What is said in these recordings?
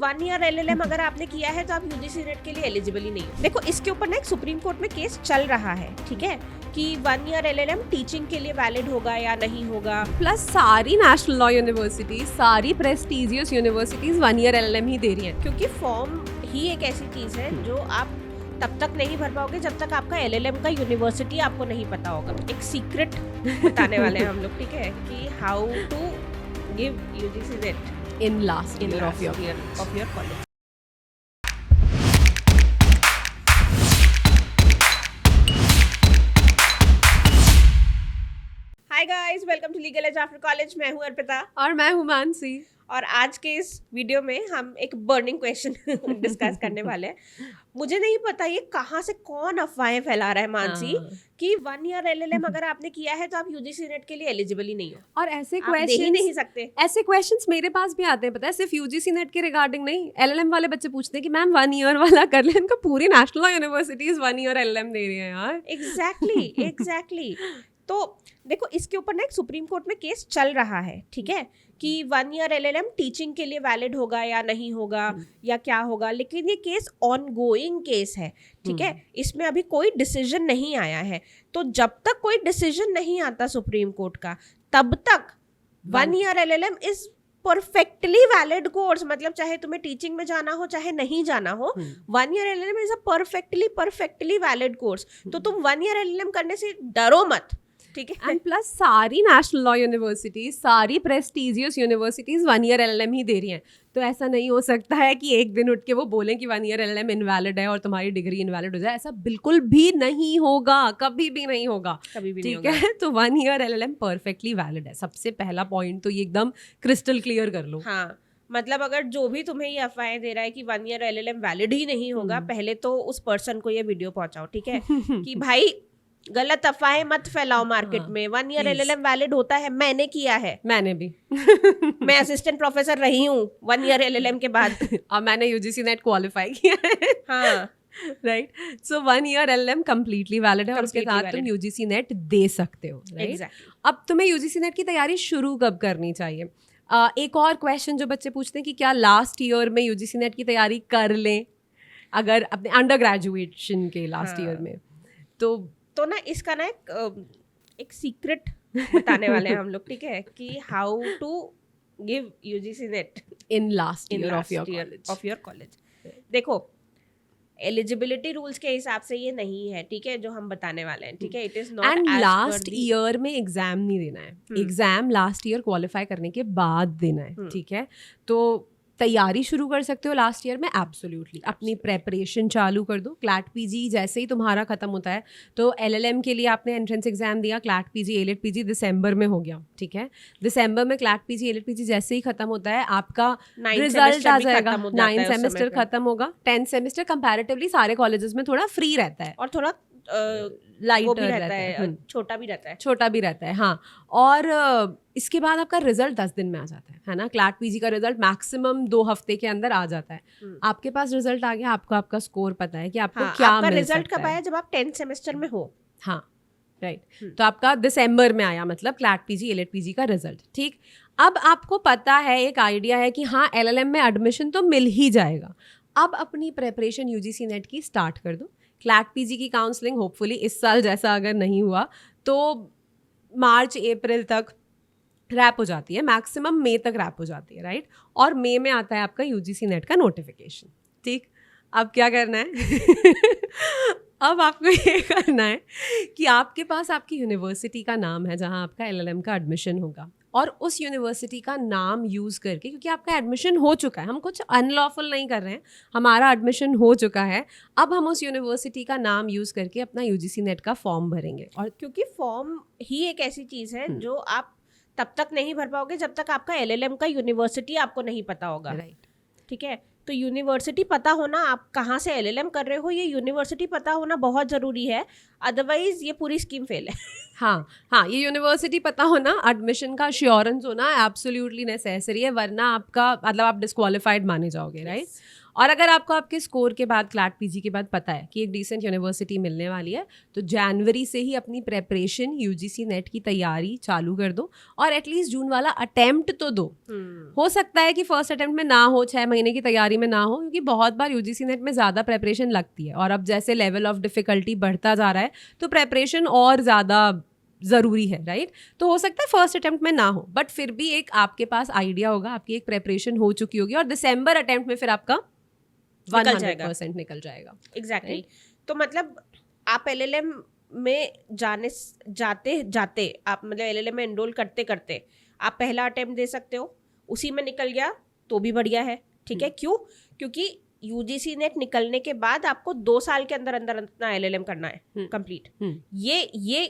1 year LLM अगर आपने किया है तो आप यूजीसी नेट के लिए एलिजिबल ही नहीं हो। देखो इसके ऊपर ना एक सुप्रीम कोर्ट में केस चल रहा है, ठीक है, कि 1 ईयर एलएलएम टीचिंग के लिए वैलिड होगा या नहीं होगा। प्लस सारी नेशनल लॉ यूनिवर्सिटीज, सारी प्रेस्टीजियस यूनिवर्सिटीज 1 ईयर एलएलएम ही दे रही हैं, क्योंकि फॉर्म ही एक ऐसी चीज है जो आप तब तक नहीं भर पाओगे जब तक आपका एलएलएम का यूनिवर्सिटी आपको नहीं पता होगा। एक सीक्रेट बताने वाले हैं हम लोग, ठीक है, कि how to give UGC NET in last year of your college. Hi guys, welcome to legal edge after college. मैं हूं अर्पिता और मैं हूं मानसी। और आज के इस वीडियो में हम एक बर्निंग क्वेश्चन डिस्कस करने वाले हैं। मुझे नहीं पता ये कहाँ से कौन अफवाहें फैला रहा है मानसी कि 1 ईयर एलएलएम अगर आपने किया है तो आप यूजीसी नेट के लिए एलिजिबल ही नहीं हो और ऐसे आप दे ही नहीं सकते। ऐसे क्वेश्चंस मेरे पास भी आते हैं, पता है, सिर्फ यूजीसी नेट के रिगार्डिंग नहीं, एलएलएम वाले बच्चे पूछते हैं कि मैम 1 ईयर वाला कर ले, इनका पूरी नेशनल यूनिवर्सिटीज 1 ईयर एलएलएम दे रही है यार। एग्जैक्टली तो देखो इसके ऊपर ना एक सुप्रीम कोर्ट में केस चल रहा है, ठीक है, कि 1 ईयर एलएलएम टीचिंग के लिए वैलिड होगा या नहीं होगा या क्या होगा, लेकिन ये केस ऑनगोइंग केस है, ठीक है, इसमें अभी कोई डिसीजन नहीं आया है। तो जब तक कोई डिसीजन नहीं आता सुप्रीम कोर्ट का तब तक 1 year LLM is perfectly valid course. मतलब चाहे तुम्हें टीचिंग में जाना हो चाहे नहीं जाना हो, 1 year LLM is a perfectly valid course. तो तुम 1 ईयर एलएलएम करने से डरो मत, ठीक है। एंड प्लस सारी नेशनल लॉ यूनिवर्सिटीज, सारी प्रेस्टीजियस यूनिवर्सिटीज 1 ईयर एलएलएम ही दे रही हैं। तो ऐसा नहीं हो सकता है कि एक दिन उठ के वो बोलें कि 1 ईयर एलएलएम इनवैलिड है और तुम्हारी डिग्री इनवैलिड हो जाए। ऐसा बिल्कुल भी नहीं होगा, कभी भी नहीं होगा, कभी भी ठीक है। तो 1 ईयर एलएलएम परफेक्टली वैलिड है। सबसे पहला पॉइंट तो ये एकदम क्रिस्टल क्लियर कर लो। हाँ, मतलब अगर जो भी तुम्हें ये अफवाहें दे रहा है कि 1 ईयर एलएलएम वैलिड ही नहीं होगा, पहले तो उस पर्सन को ये वीडियो पहुंचाओ, ठीक है, कि भाई गलत अफवाहें मत फैलाओ मार्केट में। 1 ईयर एलएलएम वैलिड होता है, मैंने किया है, मैंने भी मैं असिस्टेंट प्रोफेसर रही हूँ 1 ईयर एलएलएम के बाद और मैंने यूजीसी नेट क्वालिफाई किया है। हाँ राइट, सो 1 ईयर एलएलएम कंप्लीटली वैलिड है और उसके साथ तुम यूजीसी नेट दे सकते हो, राइट। अब तुम्हें यूजीसी नेट की तैयारी शुरू कब करनी चाहिए? एक और क्वेश्चन जो बच्चे पूछते हैं कि क्या लास्ट ईयर में यूजीसी नेट की तैयारी कर लें, अगर अपने अंडर ग्रेजुएशन के लास्ट ईयर में। तो ना इसका ना एक सीक्रेट बताने वाले हैं हम लोग, ठीक है, कि how to give UGC NET in last year of your college. देखो एलिजिबिलिटी रूल्स के हिसाब से ये नहीं है, ठीक है, जो हम बताने वाले हैं, ठीक है, it is not. And last year में एग्जाम नहीं देना है, एग्जाम लास्ट ईयर क्वालिफाई करने के बाद देना है, ठीक है। तो तैयारी शुरू कर सकते हो लास्ट ईयर में, एब्सोल्युटली अपनी प्रेपरेशन चालू कर दो। क्लैट पीजी जैसे ही तुम्हारा खत्म होता है, तो एलएलएम के लिए आपने एंट्रेंस एग्जाम दिया, क्लैट पीजी एलिट पीजी दिसंबर में हो गया, ठीक है। दिसंबर में क्लैट पीजी एलिट पीजी जैसे ही खत्म होता है, आपका रिजल्ट आ जाएगा, 9 सेमेस्टर खत्म होगा, 10 सेमेस्टर कंपैरेटिवली सारे कॉलेजेस में थोड़ा फ्री रहता है और थोड़ा लाइटर रहता है, छोटा भी रहता है, हाँ। और इसके बाद आपका रिजल्ट 10 दिन में आ जाता है ना। क्लैट पीजी का रिजल्ट मैक्सिमम 2 हफ्ते के अंदर आ जाता है। आपके पास रिजल्ट आ गया, आपको आपका स्कोर पता है कि आपको क्या आपका मिल रिजल्ट सकता कब है। आया? जब आप 10th सेमेस्टर में हो। हाँ, राइट। तो आपका दिसंबर में आया, मतलब क्लैट पीजी एलिट पीजी का रिजल्ट, ठीक। अब आपको पता है, एक आइडिया है कि हाँ एलएलएम में एडमिशन तो मिल ही जाएगा। अब अपनी प्रेपरेशन यूजीसी नेट की स्टार्ट कर दो। क्लैट पीजी की काउंसलिंग होपफुली इस साल जैसा अगर नहीं हुआ तो मार्च अप्रैल तक रैप हो जाती है, मैक्सिमम मई तक रैप हो जाती है, राइट। और मई में आता है आपका यूजीसी नेट का नोटिफिकेशन, ठीक। अब क्या करना है अब आपको ये करना है कि आपके पास आपकी यूनिवर्सिटी का नाम है जहाँ आपका एलएलएम का एडमिशन होगा, और उस यूनिवर्सिटी का नाम यूज़ करके, क्योंकि आपका एडमिशन हो चुका है, हम कुछ अनलॉफुल नहीं कर रहे हैं, हमारा एडमिशन हो चुका है, अब हम उस यूनिवर्सिटी का नाम यूज़ करके अपना यूजीसी नेट का फॉर्म भरेंगे। और क्योंकि फॉर्म ही एक ऐसी चीज़ है जो आप तब तक नहीं भर पाओगे जब तक आपका एलएलएम का यूनिवर्सिटी आपको नहीं पता होगा, राइट, ठीक है। तो यूनिवर्सिटी पता होना, आप कहाँ से एलएलएम कर रहे हो, ये यूनिवर्सिटी पता होना बहुत ज़रूरी है। अदरवाइज ये पूरी स्कीम फेल है। हाँ हाँ, ये यूनिवर्सिटी पता होना, एडमिशन का श्योरेंस होना एब्सोल्युटली नेसेसरी है, वरना आपका मतलब आप डिस्क्वालिफाइड माने जाओगे, राइट? और अगर आपको आपके स्कोर के बाद क्लैट पीजी के बाद पता है कि एक डिसेंट यूनिवर्सिटी मिलने वाली है, तो जनवरी से ही अपनी प्रेपरेशन यूजीसी नेट की तैयारी चालू कर दो और एटलीस्ट जून वाला अटेम्प्ट तो दो। हो सकता है कि फर्स्ट अटेम्प्ट में ना हो, 6 महीने की तैयारी में ना हो, क्योंकि बहुत बार यूजीसी नेट में ज़्यादा प्रेपरेशन लगती है और अब जैसे लेवल ऑफ डिफिकल्टी बढ़ता जा रहा है तो प्रेपरेशन और ज़्यादा ज़रूरी है, राइट? तो हो सकता है फर्स्ट अटेम्प्ट में ना हो, बट फिर भी एक आपके पास आइडिया होगा, आपकी एक प्रेपरेशन हो चुकी होगी और दिसंबर अटेम्प्ट में फिर आपका 100% निकल जाएगा। एग्जैक्टली तो मतलब आप एलएलएम में जाते आप मतलब एलएलएम में एनरोल करते करते आप पहला अटेम्प्ट दे सकते हो, उसी में निकल गया तो भी बढ़िया है, ठीक है? क्यों? क्योंकि यूजीसी नेट निकलने के बाद आपको 2 साल के अंदर अंदर अपना एलएलएम करना है कंप्लीट। ये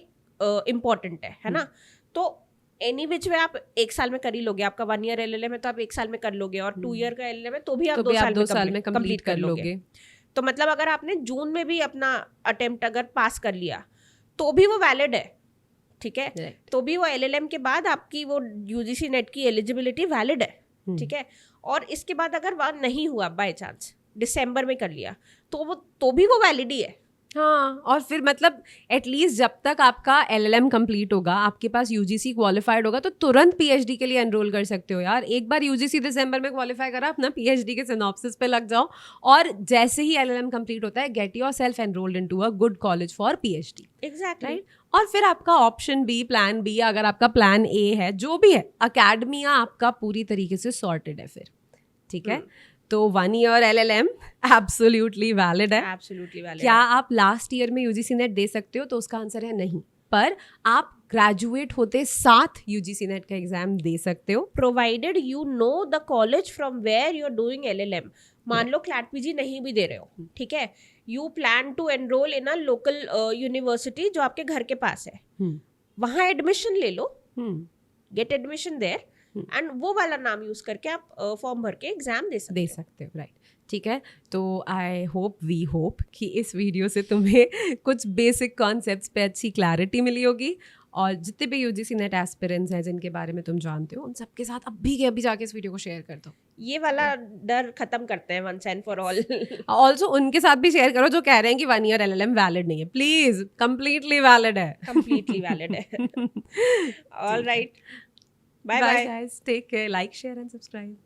इम्पोर्टेंट है ना? तो एनी विच वे आप 1 साल में कर ही लोगे, आपका 1 ईयर एलएलएम है तो आप 1 साल में कर लोगे, और 2 ईयर का एलएलएम है तो भी आप 2 साल में कंप्लीट कर लोगे। तो मतलब अगर आपने जून में भी अपना अटेम्प्ट अगर पास कर लिया तो भी वो वैलिड है, ठीक है? तो भी वो एलएलएम के बाद आपकी वो यूजीसी नेट की एलिजिबिलिटी वैलिड है, ठीक है? और इसके बाद अगर वह नहीं हुआ बाय चांस, दिसंबर में कर लिया तो भी वो वैलिड ही है। हाँ, और फिर मतलब एटलीस्ट जब तक आपका एलएलएम कंप्लीट होगा, आपके पास यूजीसी क्वालिफाइड होगा, तो तुरंत पीएचडी के लिए एनरोल कर सकते हो यार। एक बार यूजीसी दिसंबर में क्वालिफाई करा, अपना पीएचडी के सिनॉप्सिस पे लग जाओ, और जैसे ही एलएलएम कंप्लीट होता है, get yourself enrolled into a good college for PhD. Exactly, right? और फिर आपका ऑप्शन बी, प्लान बी, अगर आपका प्लान ए है, जो भी है, अकेडमिया आपका पूरी तरीके से सॉर्टेड है फिर, ठीक है? तो 1 ईयर एलएलएम एब्सोल्युटली वैलिड है। Absolutely valid. क्या आप लास्ट ईयर में यूजीसी नेट दे सकते हो? तो उसका आंसर है नहीं, पर आप ग्रेजुएट होते साथ यूजीसी नेट का एग्जाम दे सकते हो, provided you know the college from where you are doing LLM. मान लो क्लैट पीजी नहीं भी दे रहे हो, ठीक है, you plan to enroll in a local university जो आपके घर के पास है, वहाँ एडमिशन ले लो, गेट एडमिशन देयर, एंड वो वाला नाम यूज करके आप फॉर्म भर के एग्जाम दे सकते हो, राइट? ठीक है, तो वी होप कि इस वीडियो से तुम्हें कुछ बेसिक कॉन्सेप्ट्स पे अच्छी क्लैरिटी मिली होगी, और जितने भी यूजीसी नेट एस्पिरेंट्स हैं जिनके बारे में तुम जानते हो, उन सबके साथ अभी के अभी जाके इस वीडियो को शेयर कर दो। ये वाला डर खत्म करते हैं once and for all. Also उनके साथ भी शेयर करो जो कह रहे हैं कि 1 ईयर एलएलएम वैलिड नहीं है। प्लीज, कंप्लीटली वैलिड है, कंप्लीटली वैलिड है। All right, bye bye guys, take care, like, share and subscribe.